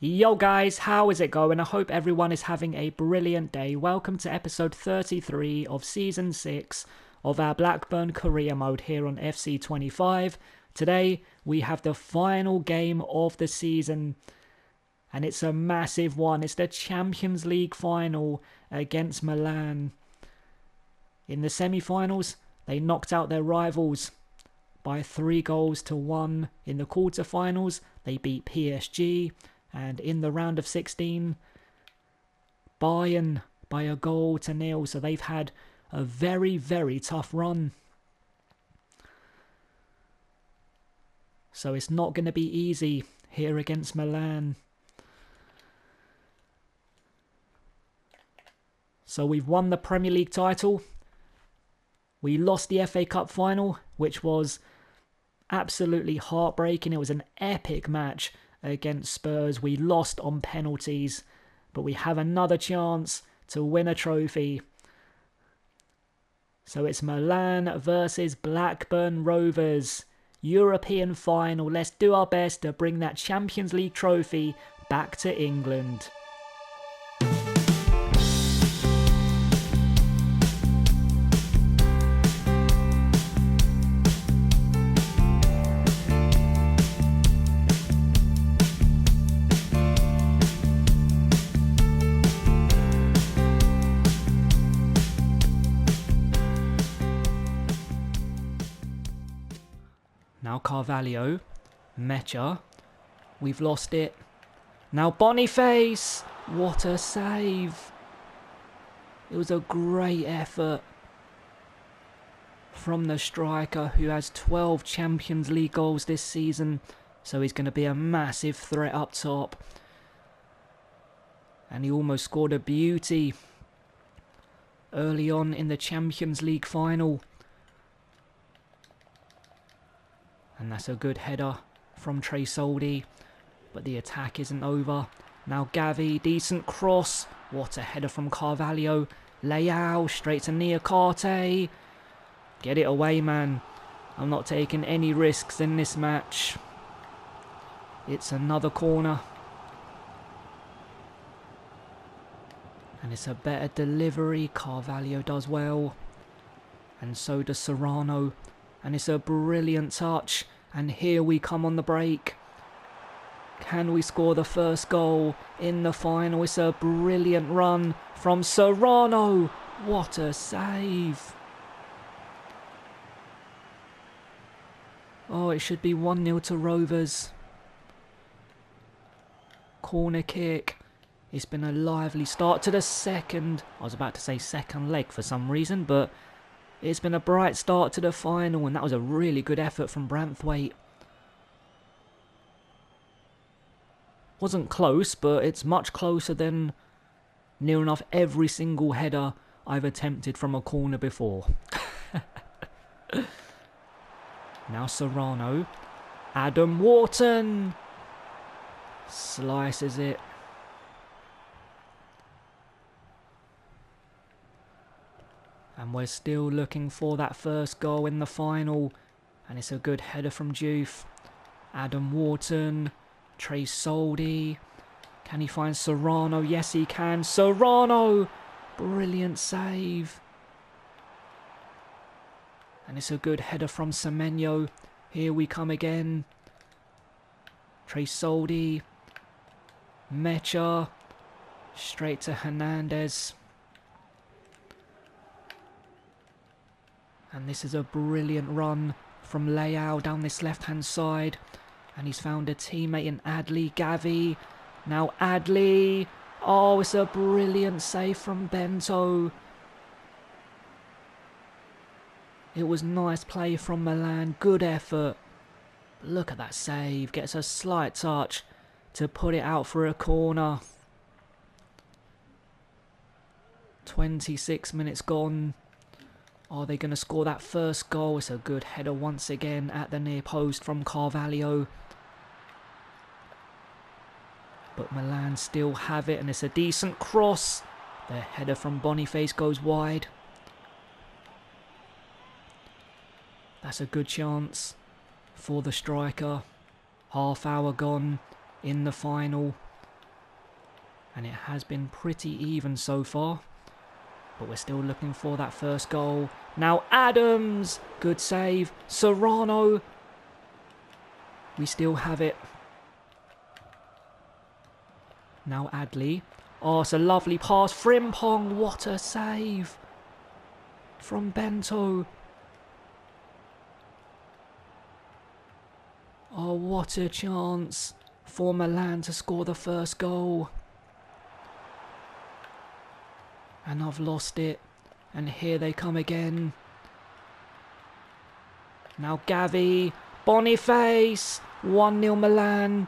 Yo guys, how is it going? I hope everyone is having a brilliant day. Welcome to episode 33 of season 6 of our Blackburn career mode here on FC25. Today we have the final game of the season and it's a massive one. It's the Champions League final against Milan. In the semi-finals, they knocked out their rivals by 3-1. In the quarter-finals, they beat PSG. And in the round of 16, Bayern by 1-0. So they've had a very, very tough run. So it's not going to be easy here against Milan. So we've won the Premier League title. We lost the FA Cup final, which was absolutely heartbreaking. It was an epic match against Spurs. We lost on penalties, but we have another chance to win a trophy. So it's Milan versus Blackburn Rovers. European final. Let's do our best to bring that Champions League trophy back to England. Now Carvalho, Mecha, we've lost it. Now Boniface, what a save. It was a great effort from the striker who has 12 Champions League goals this season. So he's going to be a massive threat up top. And he almost scored a beauty early on in the Champions League final. And that's a good header from Soldi, but the attack isn't over. Now Gavi, decent cross. What a header from Carvalho. Leao, straight to Niakate. Get it away, man. I'm not taking any risks in this match. It's another corner. And it's a better delivery. Carvalho does well. And so does Serrano. And it's a brilliant touch. And here we come on the break. Can we score the first goal in the final? It's a brilliant run from Serrano. What a save. Oh, it should be 1-0 to Rovers. Corner kick. It's been a lively start to the second. I was about to say second leg for some reason, but it's been a bright start to the final, and that was a really good effort from Branthwaite. Wasn't close, but it's much closer than near enough every single header I've attempted from a corner before. Now Serrano. Adam Wharton slices it. And we're still looking for that first goal in the final. And it's a good header from Diouf. Adam Wharton. Soldi. Can he find Serrano? Yes, he can. Serrano! Brilliant save. And it's a good header from Semenyo. Here we come again. Soldi. Mecha. Straight to Hernandez. And this is a brilliant run from Leao down this left-hand side. And he's found a teammate in Adli Gavi. Now Adli. Oh, it's a brilliant save from Bento. It was nice play from Milan. Good effort. Look at that save. Gets a slight touch to put it out for a corner. 26 minutes gone. Are they going to score that first goal? It's a good header once again at the near post from Carvalho. But Milan still have it, and it's a decent cross. The header from Boniface goes wide. That's a good chance for the striker. Half hour gone in the final. And it has been pretty even so far. But we're still looking for that first goal. Now Adams! Good save. Serrano! We still have it. Now Adley. Oh, it's a lovely pass. Frimpong, what a save. From Bento. Oh, what a chance for Milan to score the first goal. And I've lost it. And here they come again. Now Gavi. Boniface. 1-0 Milan.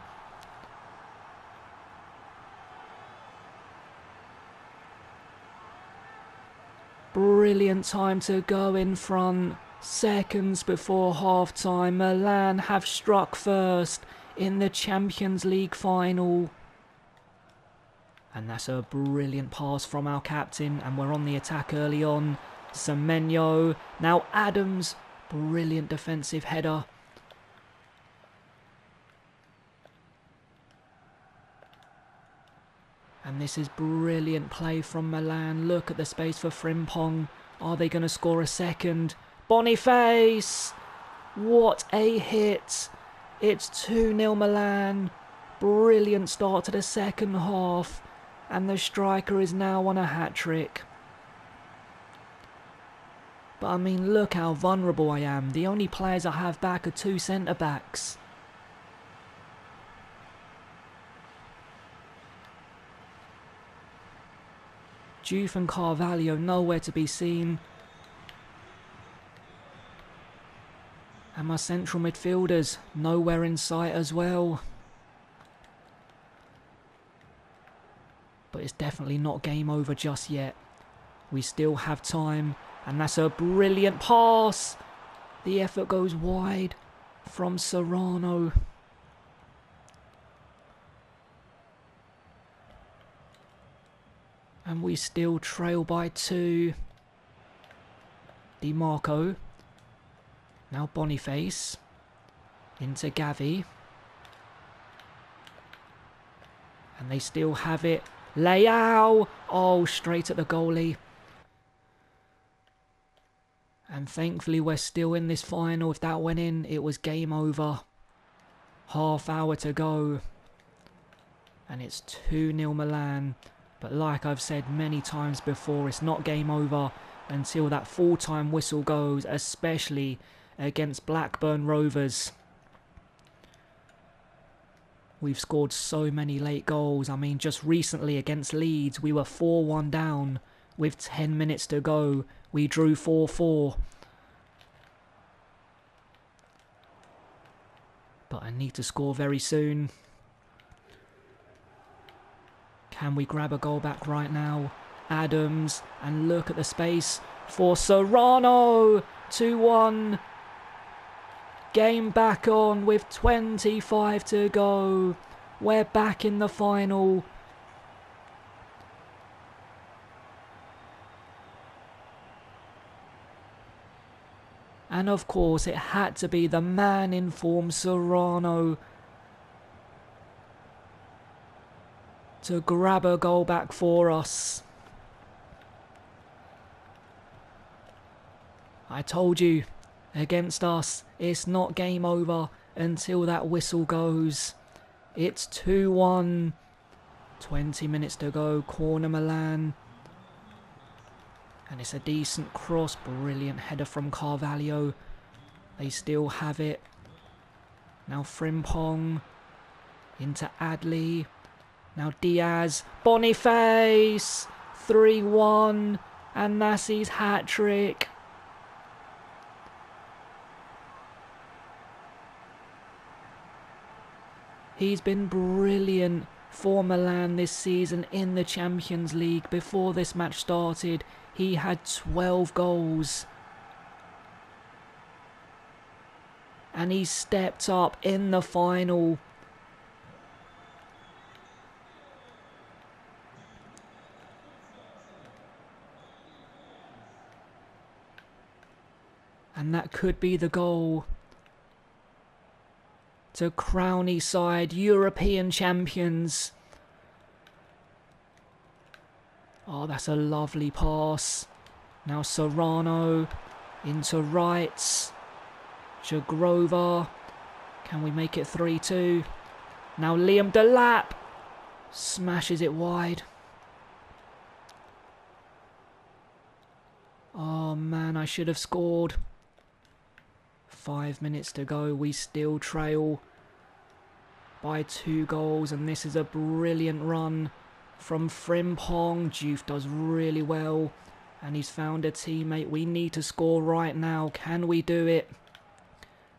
Brilliant time to go in front. Seconds before half-time, Milan have struck first in the Champions League final. And that's a brilliant pass from our captain, and we're on the attack early on. Semenyo, now Adams, brilliant defensive header. And this is brilliant play from Milan. Look at the space for Frimpong. Are they going to score a second? Boniface! What a hit! It's 2-0 Milan. Brilliant start to the second half. And the striker is now on a hat-trick. But I mean, look how vulnerable I am. The only players I have back are 2 centre-backs. Juve and Carvalho nowhere to be seen. And my central midfielders nowhere in sight as well. But it's definitely not game over just yet. We still have time. And that's a brilliant pass. The effort goes wide from Serrano. And we still trail by 2. Di Marco. Now Boniface. Into Gavi. And they still have it. Leao! Oh, straight at the goalie. And thankfully we're still in this final. If that went in, it was game over. Half hour to go. And it's 2-0 Milan. But like I've said many times before, it's not game over until that full-time whistle goes, especially against Blackburn Rovers. We've scored so many late goals. I mean, just recently against Leeds, we were 4-1 down with 10 minutes to go. We drew 4-4. But I need to score very soon. Can we grab a goal back right now? Adams, and look at the space for Serrano. 2-1. Game back on with 25 to go. We're back in the final. And of course, it had to be the man in form, Serrano, to grab a goal back for us. I told you, against us, it's not game over until that whistle goes. It's 2-1. 20 minutes to go. Corner Milan. And it's a decent cross. Brilliant header from Carvalho. They still have it. Now Frimpong. Into Adley. Now Diaz. Boniface. 3-1. And that's his hat-trick. He's been brilliant for Milan this season in the Champions League. Before this match started, he had 12 goals. And he stepped up in the final. And that could be the goal to crown his side European champions. Oh, that's a lovely pass. Now Serrano into Wrights. Jagrova. Can we make it 3-2? Now Liam Delap smashes it wide. Oh man, I should have scored. 5 minutes to go. We still trail by 2 goals, and this is a brilliant run from Frimpong. Juve does really well, and he's found a teammate. We need to score right now. Can we do it?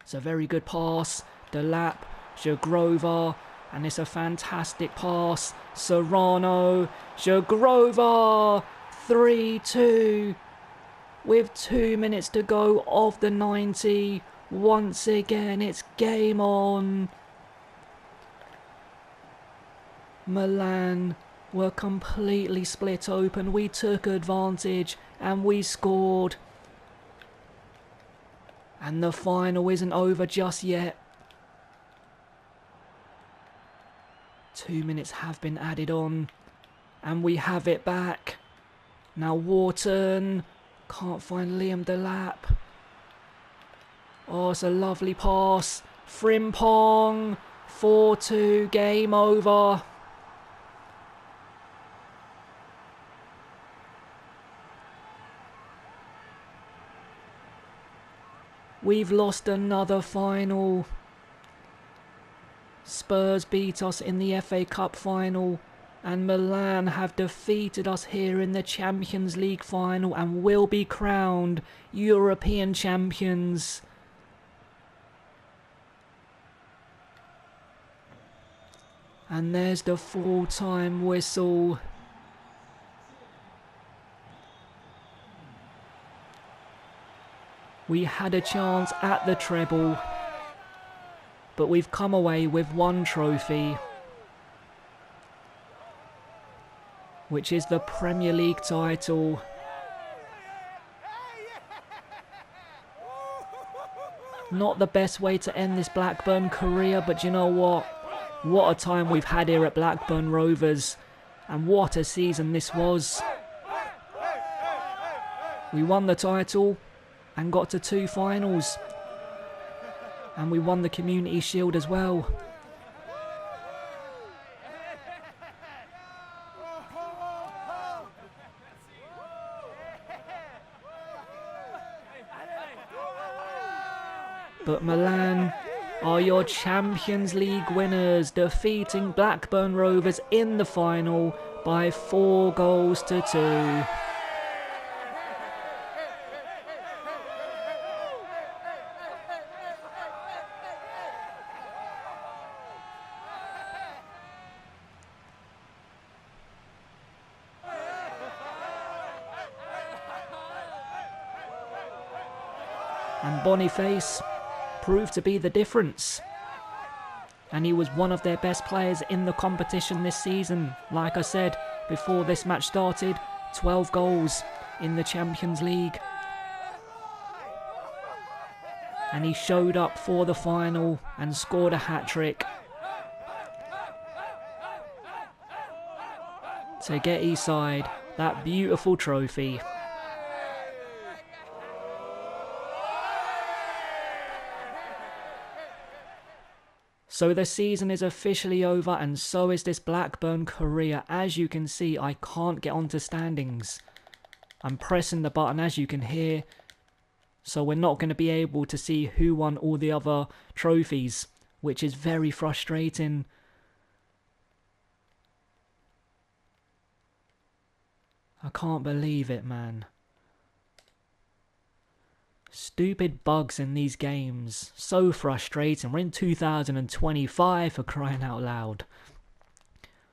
It's a very good pass. Delap, Jagrova, and it's a fantastic pass. Serrano, Jagrova, 3-2. With 2 minutes to go of the 90. Once again, it's game on. Milan were completely split open. We took advantage and we scored. And the final isn't over just yet. 2 minutes have been added on. And we have it back. Now Wharton. Can't find Liam Delap. Oh, it's a lovely pass. Frimpong. 4-2. Game over. We've lost another final. Spurs beat us in the FA Cup final, and Milan have defeated us here in the Champions League final and will be crowned European champions. And there's the full-time whistle. We had a chance at the treble, but we've come away with one trophy, which is the Premier League title. Not the best way to end this Blackburn career, but you know what? What a time we've had here at Blackburn Rovers, and what a season this was. We won the title and got to 2 finals, and we won the Community Shield as well. But Milan are your Champions League winners, defeating Blackburn Rovers in the final by 4-2. And Boniface proved to be the difference. And he was one of their best players in the competition this season. Like I said before this match started, 12 goals in the Champions League. And he showed up for the final and scored a hat-trick to get his side that beautiful trophy. So the season is officially over, and so is this Blackburn career. As you can see, I can't get onto standings. I'm pressing the button, as you can hear. So we're not going to be able to see who won all the other trophies, which is very frustrating. I can't believe it, man. Stupid bugs in these games. So frustrating. We're in 2025, for crying out loud.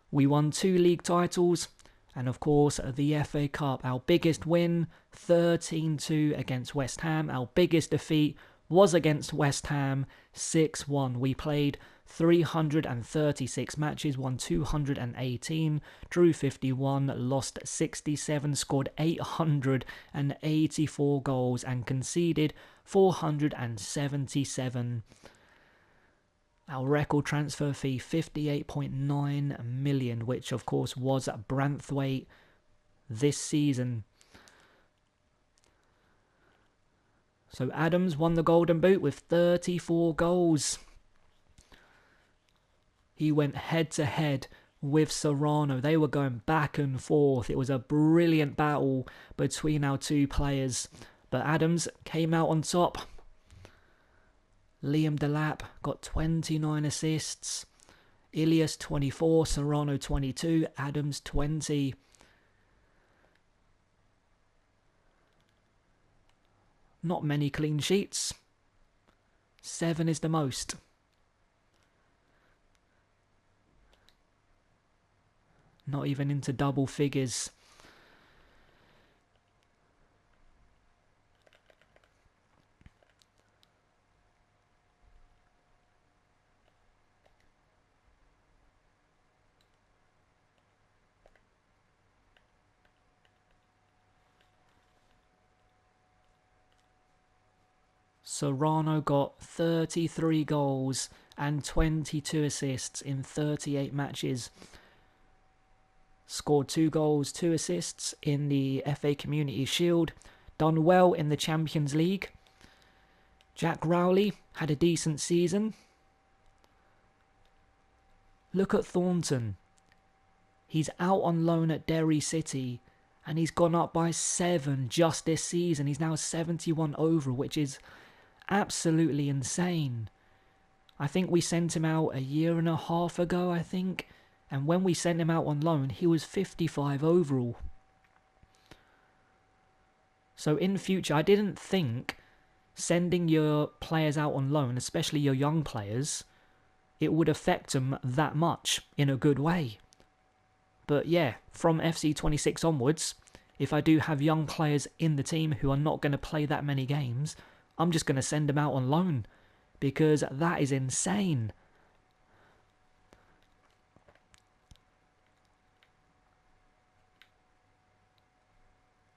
We won 2 league titles, and of course the FA Cup. Our biggest win, 13-2 against West Ham. Our biggest defeat was against West Ham, 6-1. We played 336 matches, won 218, drew 51, lost 67, scored 884 goals and conceded 477. Our record transfer fee, 58.9 million, which of course was Branthwaite, this season. So Adams won the Golden Boot with 34 goals. He went head-to-head with Serrano. They were going back and forth. It was a brilliant battle between our two players. But Adams came out on top. Liam Delap got 29 assists. Ilias 24, Serrano 22, Adams 20. Not many clean sheets. 7 is the most. Not even into double figures. Serrano got 33 goals and 22 assists in 38 matches. Scored 2 goals, 2 assists in the FA Community Shield. Done well in the Champions League. Jack Rowley had a decent season. Look at Thornton. He's out on loan at Derry City and he's gone up by 7 just this season. He's now 71 overall, which is absolutely insane. I think we sent him out a year and a half ago, I think. And when we sent him out on loan, he was 55 overall. So in future, I didn't think sending your players out on loan, especially your young players, it would affect them that much in a good way. But yeah, from FC26 onwards, if I do have young players in the team who are not going to play that many games, I'm just going to send them out on loan, because that is insane.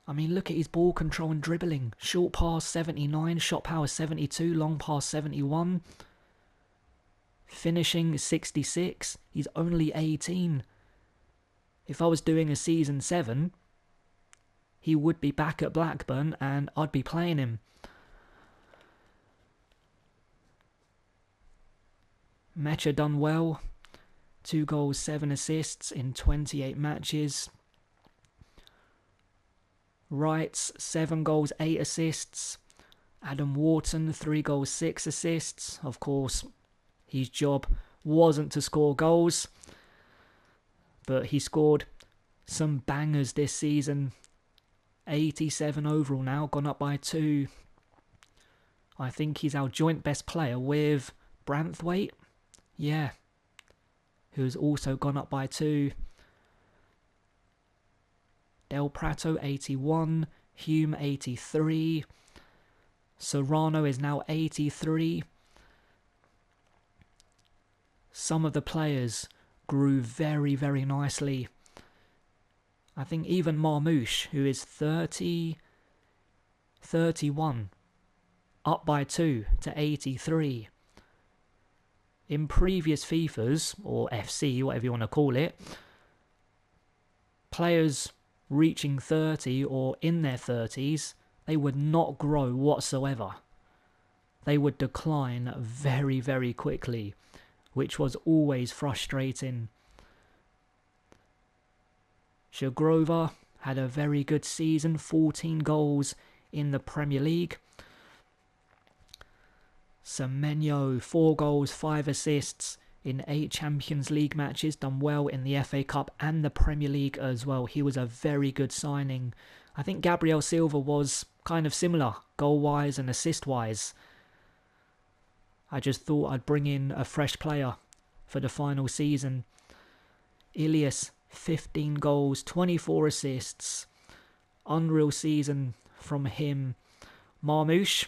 I mean, look at his ball control and dribbling. Short pass 79, shot power 72, long pass 71. Finishing 66. He's only 18. If I was doing a season 7, he would be back at Blackburn and I'd be playing him. Mecha done well. 2 goals, 7 assists in 28 matches. Wrights, 7 goals, 8 assists. Adam Wharton, 3 goals, 6 assists. Of course, his job wasn't to score goals, but he scored some bangers this season. 87 overall now, gone up by 2. I think he's our joint best player with Branthwaite. Yeah, who's also gone up by 2. Del Prato 81, Hume 83, Serrano is now 83. Some of the players grew very, very nicely. I think even Marmouche, who is 31, up by 2 to 83. In previous FIFAs, or FC, whatever you want to call it, players reaching 30 or in their 30s, they would not grow whatsoever. They would decline very, very quickly, which was always frustrating. Shagrova had a very good season, 14 goals in the Premier League. Semenyo, 4 goals, 5 assists in 8 Champions League matches, done well in the FA Cup and the Premier League as well. He was a very good signing. I think Gabriel Silva was kind of similar, goal-wise and assist-wise. I just thought I'd bring in a fresh player for the final season. Ilias, 15 goals, 24 assists. Unreal season from him. Marmouche,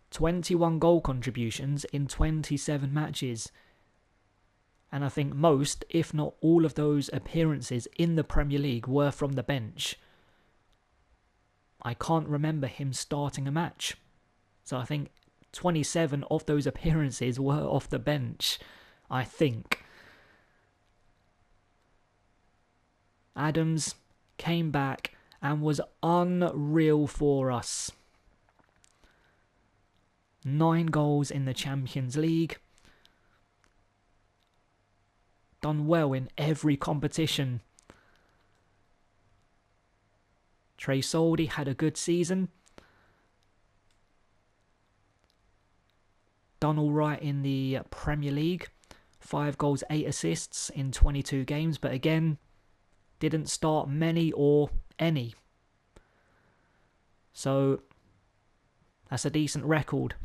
21 goal contributions in 27 matches. And I think most, if not all of those appearances in the Premier League were from the bench. I can't remember him starting a match. So I think 27 of those appearances were off the bench, I think. Adams came back and was unreal for us. 9 goals in the Champions League. Done well in every competition. Trey Soldi had a good season. Done alright in the Premier League. 5 goals, 8 assists in 22 games. But again, didn't start many or any. So, that's a decent record.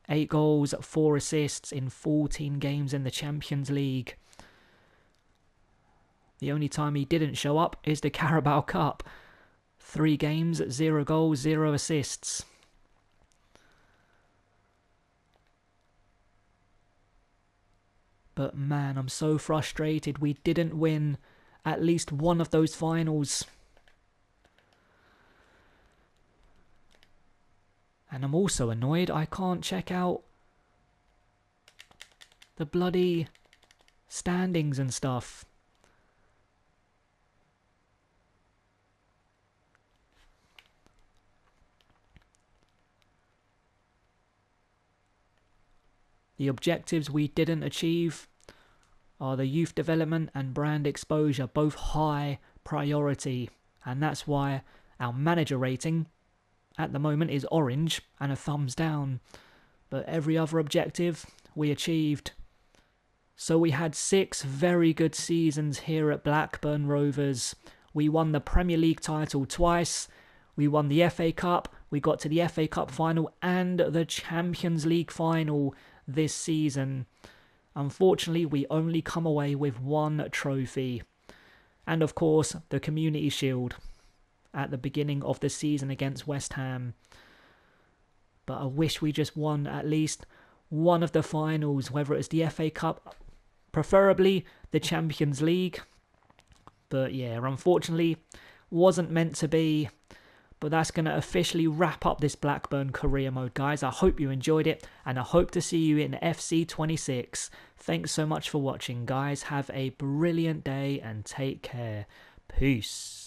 8 goals, 4 assists in 14 games in the Champions League. The only time he didn't show up is the Carabao Cup. 3 games, 0 goals, 0 assists. But man, I'm so frustrated we didn't win at least one of those finals. And I'm also annoyed I can't check out the bloody standings and stuff. The objectives we didn't achieve are the youth development and brand exposure, both high priority. And that's why our manager rating at the moment is orange and a thumbs down. But every other objective we achieved. So we had 6 very good seasons here at Blackburn Rovers. We won the Premier League title twice. We won the FA Cup. We got to the FA Cup final and the Champions League final this season. Unfortunately, we only come away with 1 trophy. And of course, the Community Shield at the beginning of the season against West Ham. But I wish we just won at least one of the finals, whether it's the FA Cup, preferably the Champions League. But yeah, unfortunately, wasn't meant to be. But that's going to officially wrap up this Blackburn career mode, guys. I hope you enjoyed it, and I hope to see you in FC26. Thanks so much for watching, guys. Have a brilliant day, and take care. Peace.